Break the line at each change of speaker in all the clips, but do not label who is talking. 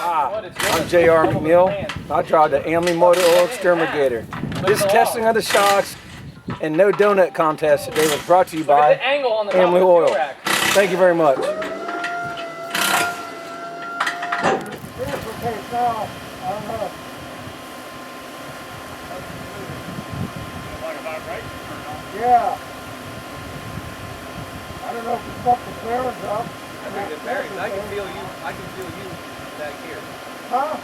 Hi, I'm J.R. McNeil. I drive the Amley Motor Oil Extermigator. This testing of the shocks and no donut contest today was brought to you by Amley Oil. Thank you very much. Yeah. I don't know if it's fucked the bearings up.
I think the bearings. I can feel you. I can feel you back here.
Huh?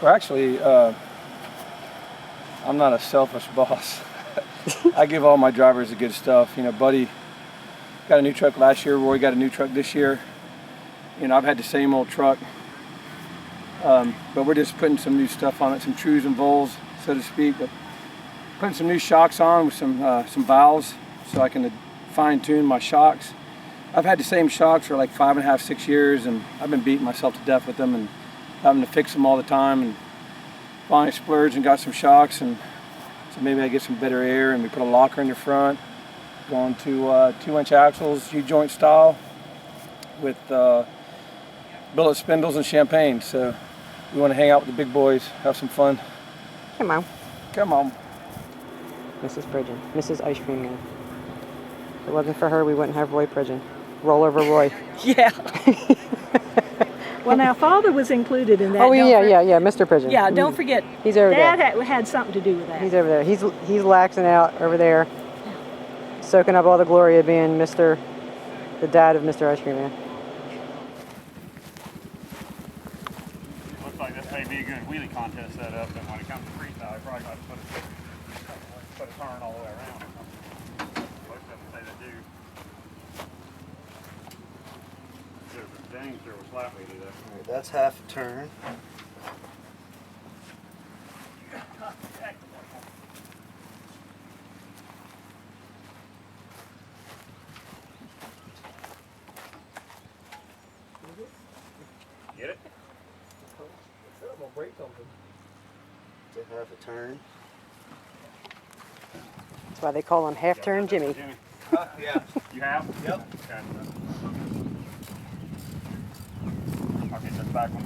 Well, actually, I'm not a selfish boss. I give all my drivers the good stuff. You know, Buddy got a new truck last year. Roy got a new truck this year. You know, I've had the same old truck, but we're just putting some new stuff on it, some trues and vols, so to speak. But putting some new shocks on with some valves, so I can fine-tune my shocks. I've had the same shocks for like 5.5, 6 years, and I've been beating myself to death with them and having to fix them all the time. And finally splurged and got some shocks, and so maybe I get some better air. And we put a locker in the front, going to 2-inch axles, U-joint style, with billet spindles and champagne. So we want to hang out with the big boys, have some fun.
Come on.
Come on.
Mrs. Pridgeon. Mrs. Ice Cream Man. If it wasn't for her, we wouldn't have Roy Pridgeon. Roll over Roy.
Yeah. Well, now, Father was included in that.
Oh, yeah, Mr. Pridgeon.
Yeah, don't forget.
He's over there.
Dad had something to do with that.
He's over there. He's laxing out over there. soaking up all the glory of being the dad of Mr. Ice Cream Man.
Looks like this may be a good wheelie contest setup, but when it comes to freestyle, you probably got to put a turn all the way around or something. Most of them say they do. Dang sure was flat wheelie though.
Alright, that's half a turn.
Get it?
I'm gonna break something.
It's a half a turn.
That's why they call him Half-Turn Jimmy.
Yeah.
You have?
Yep.
Okay. I'll get this back one.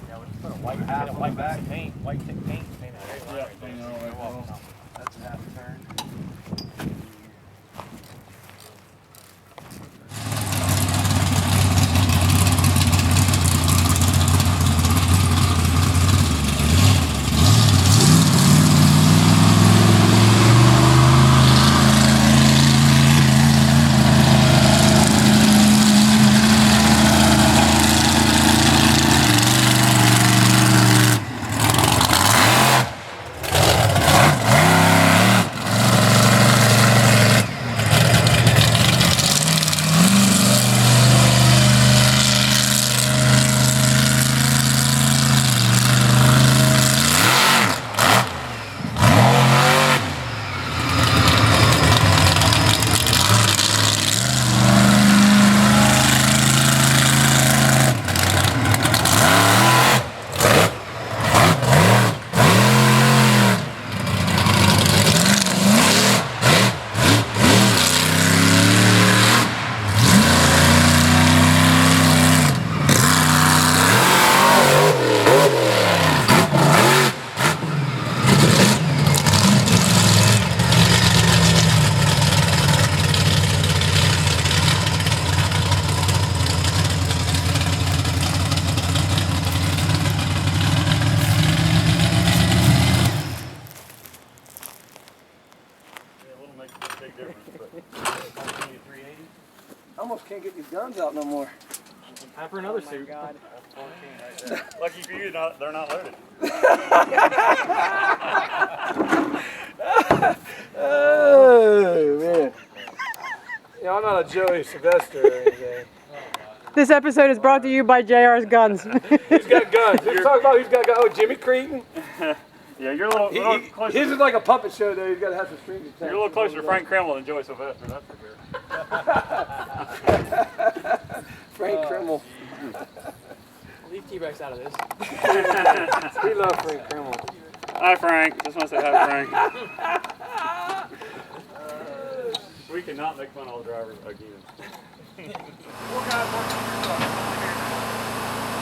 Yeah, we just put a white hat on white back paint, white tip paint, paint it.
Yeah,
That's a half a turn.
I almost can't get these guns out no more.
Time for another suit.
God.
Lucky for you, they're not loaded.
Oh man. Yeah, I'm not a Joey Sylvester or anything.
This episode is brought to you by JR's Guns.
Who's got guns? Let's talk about who's got guns. Oh, Jimmy Creighton.
Yeah, you're a little closer.
His is like a puppet show though. He's got to have some strings attached.
You're a little closer to Frank Kreml than Joey Sylvester, that's for sure.
Frank Kreml.
Leave T-Rex out of this.
We love Frank Kreml.
Hi Frank, just want to say hi Frank. We cannot make fun of all the drivers again.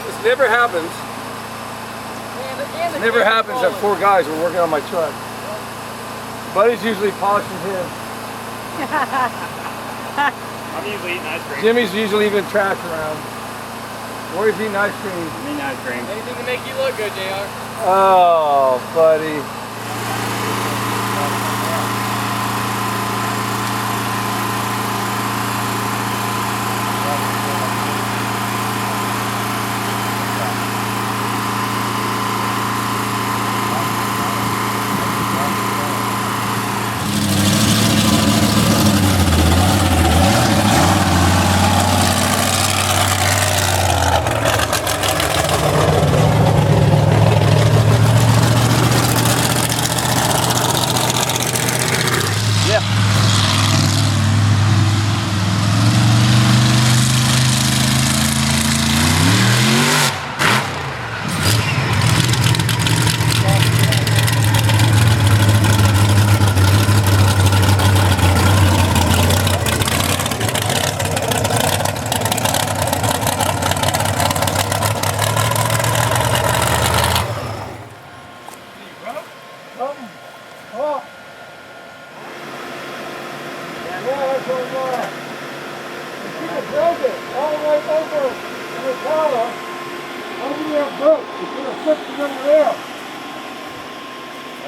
This never happens. It never happens that 4 guys are working on my truck. Buddy's usually polishing his.
I'm usually eating ice cream.
Jimmy's usually leaving trash around. Or he's eating ice cream.
I'm eating ice cream.
Anything to make you look good, JR.
Oh, buddy.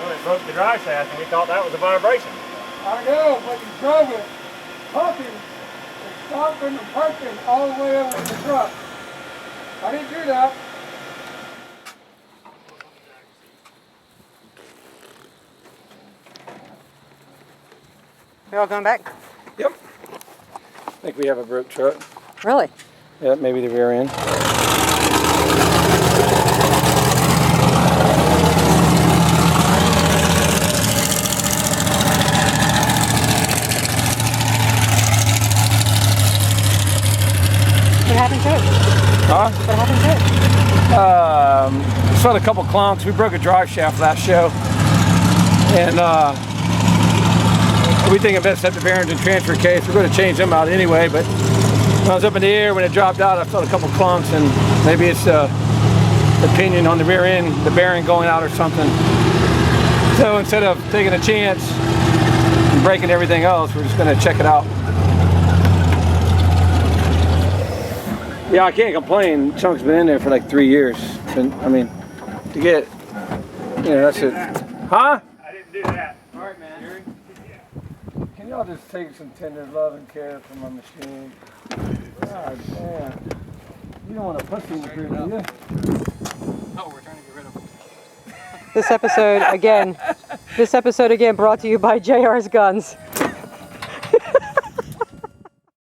Oh, it broke the drive shaft and we thought that was a vibration.
I know, but you drove it. pumping and stomping and pumping all the way over to the truck. I didn't do that.
We all going back?
Yep. I think we have a broke truck.
Really?
Yeah, maybe the rear end.
What happened to it?
Huh?
What happened to it?
Just had a couple clunks. We broke a drive shaft last show. And we think it best to set the bearings in transfer case. We're going to change them out anyway, but when I was up in the air, when it dropped out, I felt a couple clunks, and maybe it's the pinion on the rear end, the bearing going out or something. So instead of taking a chance and breaking everything else, we're just going to check it out. Yeah, I can't complain. Chunk's been in there for like 3 years. And, I mean, to get, that's it. Huh?
I didn't do that.
All right, man.
Can y'all just take some tender love and care from my machine? God damn. You don't want to pussy in here, do you?
Oh, we're trying to get rid of them.
This episode again brought to you by JR's Guns.